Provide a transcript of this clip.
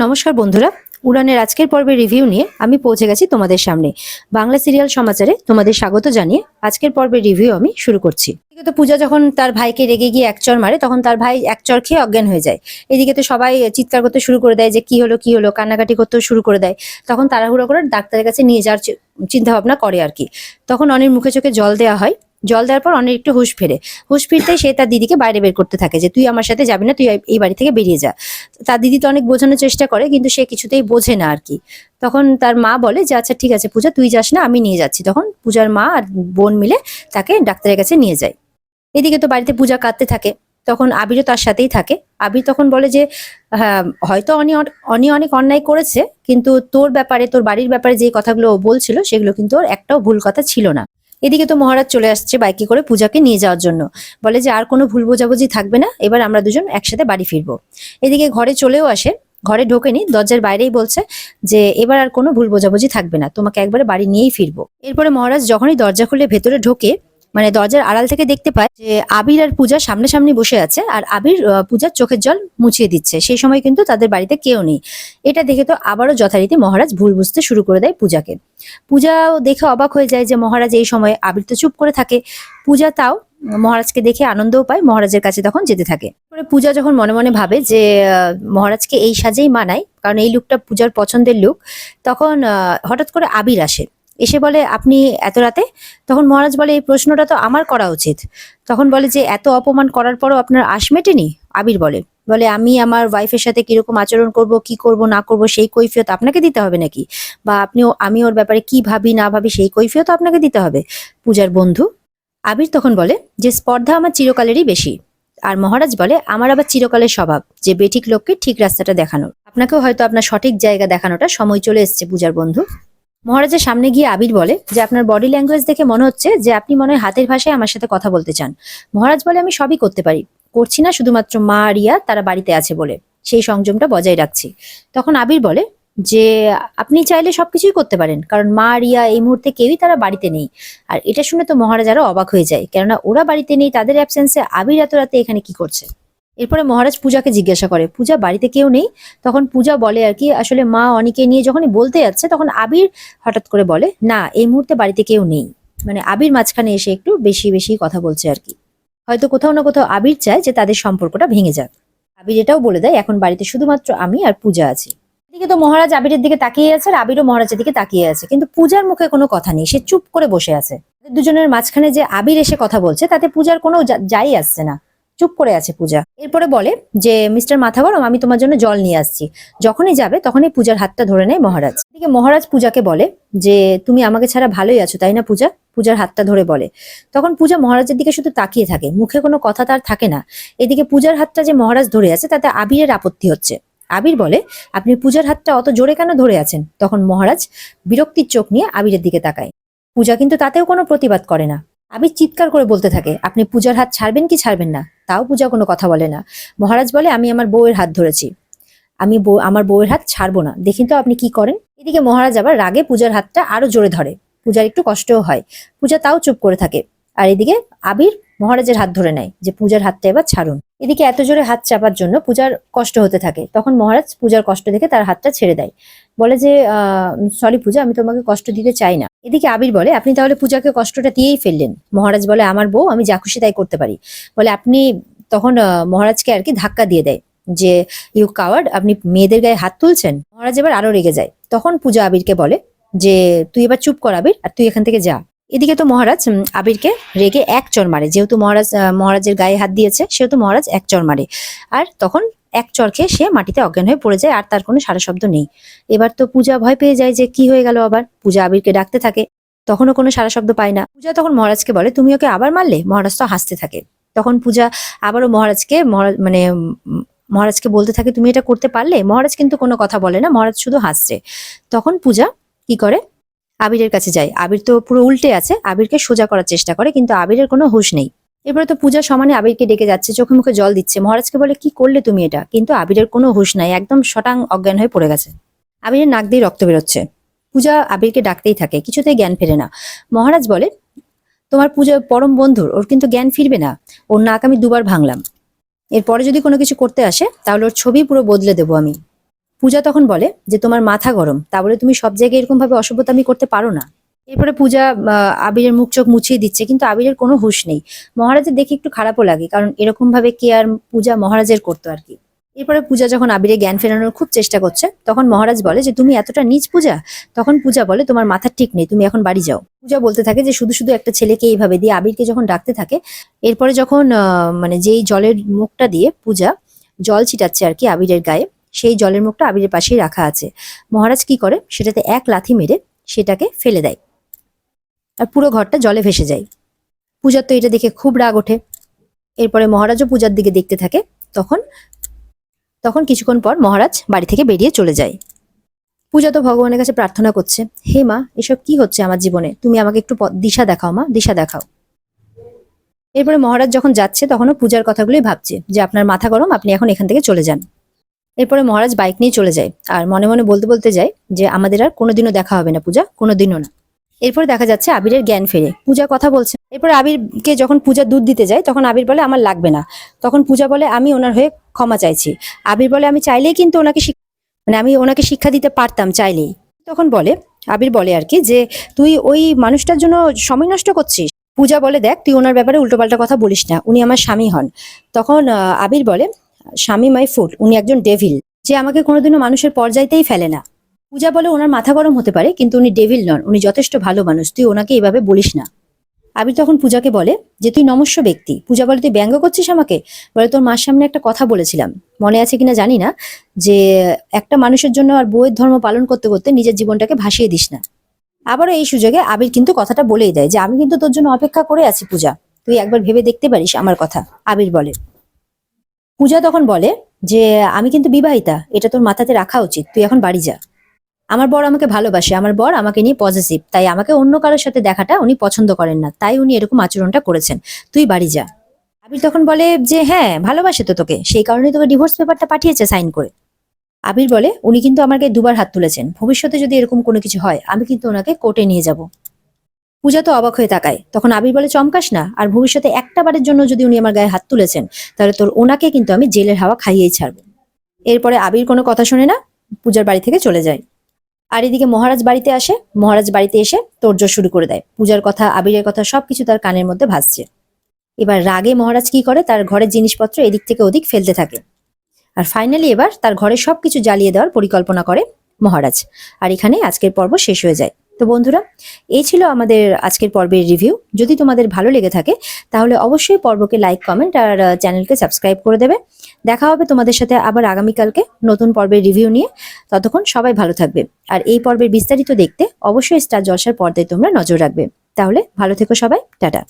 নমস্কার বন্ধুরা, উড়ানের আজকের পর্বের রিভিউ নিয়ে আমি পৌঁছে গেছি তোমাদের সামনে। বাংলা সিরিয়াল সমাচারে তোমাদের স্বাগত জানিয়ে আজকের পর্বের রিভিউ আমি শুরু করছি। এদিকে তো পূজা যখন তার ভাইকে রেগে গিয়ে এক চড় মারে, তখন তার ভাই এক চড় খেয়ে অজ্ঞান হয়ে যায়। এদিকে তো সবাই চিৎকার করতে শুরু করে দেয় যে কি হলো কি হলো, কান্নাকাটি করতেও শুরু করে দেয়। তখন তাড়াহুড়ো করে ডাক্তারের কাছে নিয়ে যাওয়ার চিন্তা ভাবনা করে আর কি। তখন অনির মুখে চোখে জল দেওয়া হয়। জল দেওয়ার পর অনেক একটু হুঁশ ফেরে। হুঁশ ফিরতেই সে তার দিদিকে বাইরে বের করতে থাকে যে তুই আমার সাথে যাবি না, তুই এই বাড়ি থেকে বেরিয়ে যা। তার দিদি তো অনেক বোঝানোর চেষ্টা করে, কিন্তু সে কিছুতেই বোঝে না আর কি। তখন তার মা বলে যে আচ্ছা ঠিক আছে পূজা, তুই যাস না, আমি নিয়ে যাচ্ছি। তখন পূজার মা আর বোন মিলে তাকে ডাক্তারের কাছে নিয়ে যায়। এদিকে তো বাড়িতে পূজা কাঁদতে থাকে। তখন আবিরও তার সাথেই থাকে। আবির তখন বলে যে হ্যাঁ, হয়তো অনি অনেক অন্যায় করেছে, কিন্তু তোর ব্যাপারে, তোর বাড়ির ব্যাপারে যে কথাগুলো ও বলছিল সেগুলো কিন্তু ওর একটাও ভুল কথা ছিল না। এদিকে তো মহারাজ চলে আসছে বাইকে করে পূজাকে নিয়ে যাওয়ার জন্য। বলে যে আর কোনো ভুল বোঝাবুঝি থাকবে না, এবার আমরা দুজন একসাথে বাড়ি ফিরবো। এদিকে ঘরে চলেও আসে। ঘরে ঢোকেনি, দরজার বাইরেই বলছে যে এবার আর কোনো ভুল বোঝাবুঝি থাকবে না, তোমাকে একবারে বাড়ি নিয়েই ফিরবো। এরপরে মহারাজ যখনই দরজা খুলে ভেতরে ঢোকে, মানে দরজার আড়াল থেকে দেখতে পায় যে আবির আর পূজা সামনাসামনি বসে আছে, আর আবির পূজার চোখের জল মুছিয়ে দিচ্ছে। সেই সময় কিন্তু তাদের বাড়িতে কেউ নেই। এটা দেখে তো আবারও যথারীতি মহারাজ ভুল বুঝতে শুরু করে দেয় পূজাকে। পূজাও দেখে অবাক হয়ে যায় যে মহারাজ এই সময়, আবির তো চুপ করে থাকে। পূজা তাও মহারাজকে দেখে আনন্দও পায়, মহারাজের কাছে তখন যেতে থাকে। পরে পূজা যখন মনে মনে ভাবে যে মহারাজকে এই সাজেই মানায়, কারণ এই লুকটা পূজার পছন্দের লুক, তখন হঠাৎ করে আবির আসে। এসে বলে আপনি এত রাতে? তখন মহারাজ বলে এই প্রশ্নটা তো আমার করা উচিত। তখন বলে যে এত অপমান করার পরও আপনার আশ মেটেনি? আবির বলে বলে আমি আমার ওয়াইফের সাথে কিরকম আচরণ করব, কি করব না করব সেই কৈফিয়ত আপনাকে দিতে হবে নাকি? বা আমি ওর ব্যাপারে কি ভাবি না ভাবি সেই কৈফিয়ত আপনাকে দিতে হবে? পূজার বন্ধু আবির তখন বলে যে স্পর্ধা আমার চিরকালেরই বেশি। আর মহারাজ বলে আমার আবার চিরকালের স্বভাব যে বেঠিক লোককে ঠিক রাস্তাটা দেখানোর। আপনাকেও হয়তো আপনার সঠিক জায়গা দেখানোটা সময় চলে এসেছে পূজার বন্ধু। মহারাজের সামনে গিয়ে আবির বলে যে আপনার বডি ল্যাঙ্গুয়েজ দেখে মনে হচ্ছে যে আপনি মনে হয় হাতের ভাষায় আমার সাথে কথা বলতে চান। মহারাজ বলে আমি সবই করতে পারি, করছি না শুধুমাত্র মা রিয়া তারা বাড়িতে আছে বলে, সেই সংযমটা বজায় রাখছি। তখন আবির বলে যে আপনি চাইলে সবকিছুই করতে পারেন, কারণ মা রিয়া এই মুহূর্তে কেউই তারা বাড়িতে নেই। আর এটা শুনে তো মহারাজ আরো অবাক হয়ে যায়, কেননা ওরা বাড়িতে নেই, তাদের অ্যাবসেন্সে আবির এত রাতে এখানে কি করছে। এরপরে মহারাজ পূজাকে জিজ্ঞাসা করে পূজা বাড়িতে কেউ নেই? তখন পূজা বলে আর কি আসলে মা অনিকে নিয়ে যখনই বলতে যাচ্ছে, তখন আবির হঠাৎ করে বলে না এই মুহূর্তে বাড়িতে কেউ নেই। মানে আবির মাঝখানে এসে একটু বেশি বেশি কথা বলছে আর কি। হয়তো কোথাও না কোথাও আবির চায় যে তাদের সম্পর্কটা ভেঙে যাক। আবির এটাও বলে দেয় এখন বাড়িতে শুধুমাত্র আমি আর পূজা আছি। এদিকে তো মহারাজ আবিরের দিকে তাকিয়ে আছে, আর আবিরও মহারাজের দিকে তাকিয়ে আছে, কিন্তু পূজার মুখে কোনো কথা নেই, সে চুপ করে বসে আছে। দুজনের মাঝখানে যে আবির এসে কথা বলছে তাতে পূজার কোনো যাই আসছে না, চুপ করে আছে পূজা। এরপরে বলে যে মিস্টার মাথা গরম, আমি তোমার জন্য জল নিয়ে আসছি। যখনই যাবে তখনই পূজার হাতটা ধরে নেয় মহারাজ। এদিকে মহারাজ পূজাকে বলে যে তুমি আমাকে ছাড়া ভালোই আছো তাই না পূজা? পূজার হাতটা ধরে বলে। তখন পূজা মহারাজের দিকে শুধু তাকিয়ে থাকে, মুখে কোনো কথা তার থাকে না। এদিকে পূজার হাতটা যে মহারাজ ধরে আছে তাতে আবিরের আপত্তি হচ্ছে। আবির বলে আপনি পূজার হাতটা অত জোরে কেন ধরে আছেন? তখন মহারাজ বিরক্তির চোখ নিয়ে আবিরের দিকে তাকায়। পূজা কিন্তু তাতেও কোনো প্রতিবাদ করে না। আবির চিৎকার করে বলতে থাকে আপনি পূজার হাত ছাড়বেন কি ছাড়বেন না? তাও পূজা কোনো কথা বলে না। মহারাজ বলে আমি আমার বউয়ের হাত ধরেছি, আমি আমার বউয়ের হাত ছাড়বো না, দেখি তো আপনি কি করেন। এদিকে মহারাজ আবার রাগে পূজার হাতটা আরো জোরে ধরে। পূজার একটু কষ্টও হয়, পূজা তাও চুপ করে থাকে। আর এদিকে আবির মহারাজের হাত ধরে নেয় যে পূজার হাতটা এবার ছাড়ুন। এদিকে এত জোরে হাত চাপার জন্য পূজার কষ্ট হতে থাকে। তখন মহারাজ পূজার কষ্ট দেখে তার হাতটা ছেড়ে দেয়, বলে যে সরি পূজা, আমি তোমাকে কষ্ট দিতে চাই না। এদিকে আবির বলে আপনি তাহলে পূজাকে কষ্টটা দিয়েই ফেললেন। মহারাজ বলে আমার বউ, আমি যা খুশি তাই করতে পারি। বলে আপনি তখন মহারাজকে আর কি ধাক্কা দিয়ে দেয় যে ইউ কাওয়ার্ড, আপনি মেয়েদের গায়ে হাত তুলছেন। মহারাজ এবার আরো রেগে যায়। তখন পূজা আবিরকে বলে যে তুই এবার চুপ কর আবির, আর তুই এখান থেকে যা। এদিকে তো মহারাজ আবিরকে রেগে এক চড় মারে, যেহেতু মহারাজের গায়ে হাত দিয়েছে সেহেতু মহারাজ এক চড় মারে। আর তখন এক চড় খেয়ে সে মাটিতে অজ্ঞান হয়ে পড়ে যায়, আর তার কোনো সারা শব্দ নেই। এবার তো পূজা ভয় পেয়ে যায় যে কি হয়ে গেল। আবার পূজা আবিরকে ডাকতে থাকে, তখনও কোনো সারা শব্দ পায় না। পূজা তখন মহারাজকে বলে তুমি ওকে আবার মারলে? মহারাজ তো হাসতে থাকে। তখন পূজা আবারও মহারাজকে বলতে থাকে তুমি এটা করতে পারলে? মহারাজ কিন্তু কোনো কথা বলে না, মহারাজ শুধু হাসছে। তখন পূজা কি করে, আবিরের কাছে যায়। আবির তো পুরো উল্টে আছে, আবিরকে সোজা করার চেষ্টা করে, কিন্তু আবিরের কোনো হুঁশ নেই। এবারে তো পূজা সমানে আবিরকে ডেকে যাচ্ছে, চোখে মুখে জল দিচ্ছে। মহারাজকে বলে কি করলে তুমি এটা? কিন্তু আবিরের কোনো হুঁশ নাই, একদম শটাং অজ্ঞান হয়ে পড়ে গেছে। আবিরের নাক দিয়ে রক্ত বেরোচ্ছে। পূজা আবিরকে ডাকতেই থাকে, কিছুতেই জ্ঞান ফেরে না। মহারাজ বলে তোমার পূজা পরম বন্ধুর, ওর কিন্তু জ্ঞান ফিরবে না। ওর নাক আমি দুবার ভাঙলাম, এরপরে যদি কোনো কিছু করতে আসে তাহলে ওর ছবি পুরো বদলে দেবো আমি। পূজা তখন বলে যে তোমার মাথা গরম, তা বলে তুমি সব জায়গায় এরকম ভাবে অসভ্যতামি করতে পারো না। এরপরে পূজা আবিরের মুখ চোখ মুছিয়ে দিচ্ছে, কিন্তু আবিরের কোনো হুঁশ নেই। মহারাজের দেখে একটু খারাপও লাগে, কারণ এরকম ভাবে কেয়ার পূজা মহারাজের করতো আর কি। এরপরে পূজা যখন আবিরের জ্ঞান ফেরানোর খুব চেষ্টা করছে, তখন মহারাজ বলে যে তুমি এতটা নীচ পূজা। তখন পূজা বলে তোমার মাথা ঠিক নেই, তুমি এখন বাড়ি যাও। পূজা বলতে থাকে যে শুধু শুধু একটা ছেলেকে এইভাবে দিয়ে আবিরকে যখন ডাকতে থাকে, এরপরে যখন মানে যেই জলের মুখটা দিয়ে পূজা জল ছিটাচ্ছে আর কি আবিরের গায়ে, সেই জলের মুখটা আবিরের পাশেই রাখা আছে। মহারাজ কি করে, সেটাতে এক লাথি মেরে সেটাকে ফেলে দেয়, আর পুরো ঘরটা জলে ভেসে যায়। পূজার তো এটা দেখে খুব রাগ ওঠে। এরপরে মহারাজও পূজার দিকে দেখতে থাকে। তখন তখন কিছুক্ষণ পর মহারাজ বাড়ি থেকে বেরিয়ে চলে যায়। পূজা তো ভগবানের কাছে প্রার্থনা করছে, হে মা, এসব কি হচ্ছে আমার জীবনে, তুমি আমাকে একটু দিশা দেখাও মা, দিশা দেখাও। এরপরে মহারাজ যখন যাচ্ছে, তখনও পূজার কথাগুলোই ভাবছে যে আপনার মাথা গরম, আপনি এখন এখান থেকে চলে যান। এরপরে মহারাজ বাইক নিয়ে চলে যায়, আর মনে মনে বলতে বলতে যায় যে আমাদের আর কোনোদিনও দেখা হবে না পূজা, কোনোদিনও না। এরপর দেখা যাচ্ছে আবিরের জ্ঞান ফেরে, পূজা কথা বলছে। এরপর আবিরকে যখন পূজা দুধ দিতে যায়, তখন আবির বলে আমার লাগবে না। তখন পূজা বলে আমি ওনার হয়ে ক্ষমা চাইছি। আবির বলে আমি চাইলেই কিন্তু ওনাকে মানে আমি ওনাকে শিক্ষা দিতে পারতাম চাইলেই। তখন বলে আবির বলে আর কি যে তুই ওই মানুষটার জন্য সময় নষ্ট করছিস। পূজা বলে দেখ, তুই ওনার ব্যাপারে উল্টোপাল্টা কথা বলিস না, উনি আমার স্বামী হন। তখন আবির বলে স্বামী মাই ফুট, উনি একজন ডেভিল, যে আমাকে কোনোদিনও মানুষের পর্যায়তেই ফেলে না। পূজা বলে ওনার মাথা গরম হতে পারে, কিন্তু উনি ডেভিল নন, উনি যথেষ্ট ভালো মানুষ, তুই ওনাকে এইভাবে বলিস না। আবির তখন পূজাকে বলে যে তুই নমস্য ব্যক্তি। পূজা বলে তুই ব্যঙ্গ করছিস আমাকে। বলে তোর মার সামনে একটা কথা বলেছিলাম, মনে আছে কিনা জানি না, যে একটা মানুষের জন্য আর বইয়ের ধর্ম পালন করতে করতে নিজের জীবনটাকে ভাসিয়ে দিস না। আবারও এই সুযোগে আবির কিন্তু কথাটা বলেই দেয় যে আমি কিন্তু তোর জন্য অপেক্ষা করে আছি পূজা, তুই একবার ভেবে দেখতে পারিস আমার কথা, আবির বলে। পূজা তখন বলে যে আমি কিন্তু বিবাহিতা, এটা তোর মাথাতে রাখা উচিত, তুই এখন বাড়ি যা। আমার বর আমাকে ভালোবাসে, আমার বর আমাকে নিয়ে পজিটিভ, তাই আমাকে অন্য কারোর সাথে দেখাটা উনি পছন্দ করেন না, তাই উনি এরকম আচরণটা করেছেন, তুই বাড়ি যা। আবির তখন বলে যে হ্যাঁ, ভালোবাসে তো তোকে, সেই কারণেই তোকে ডিভোর্স পেপারটা পাঠিয়েছে সাইন করে। আবির বলে উনি কিন্তু আমাকে দুবার হাত তুলেছেন, ভবিষ্যতে যদি এরকম কোনো কিছু হয় আমি কিন্তু ওনাকে কোর্টে নিয়ে যাব। পূজা তো অবাক হয়ে তাকায়। তখন আবির বলে চমকাস না, আর ভবিষ্যতে একটা বারের জন্য যদি উনি আমার গায়ে হাত তুলেছেন, তাহলে তোর ওনাকে কিন্তু আমি জেলের হাওয়া খাইয়েই ছাড়বো। এরপরে আবির কোনো কথা শোনে না, পূজার বাড়ি থেকে চলে যায়। আর এদিকে মহারাজ বাড়িতে আসে। মহারাজ বাড়িতে এসে তোড়জোড় শুরু করে দেয়, পূজার কথা আবিরের কথা সবকিছু তার কানের মধ্যে ভাসছে। এবার রাগে মহারাজ কি করে, তার ঘরের জিনিসপত্র এদিক থেকে ওদিক ফেলতে থাকে। আর ফাইনালি এবার তার ঘরের সবকিছু জ্বালিয়ে দেওয়ার পরিকল্পনা করে মহারাজ। আর এখানে আজকের পর্ব শেষ হয়ে যায়। তো বন্ধুরা, এই ছিল আমাদের আজকের পর্বের রিভিউ। যদি তোমাদের ভালো লেগে থাকে তাহলে অবশ্যই পর্বকে লাইক, কমেন্ট আর চ্যানেলকে সাবস্ক্রাইব করে দেবে। দেখা হবে তোমাদের সাথে আবার আগামীকালকে নতুন পর্বের রিভিউ নিয়ে। ততক্ষণ সবাই ভালো থাকবে। আর এই পর্বের বিস্তারিত দেখতে অবশ্যই স্টার জলসার পর্দায় তোমরা নজর রাখবে। তাহলে ভালো থেকো সবাই, টাটা।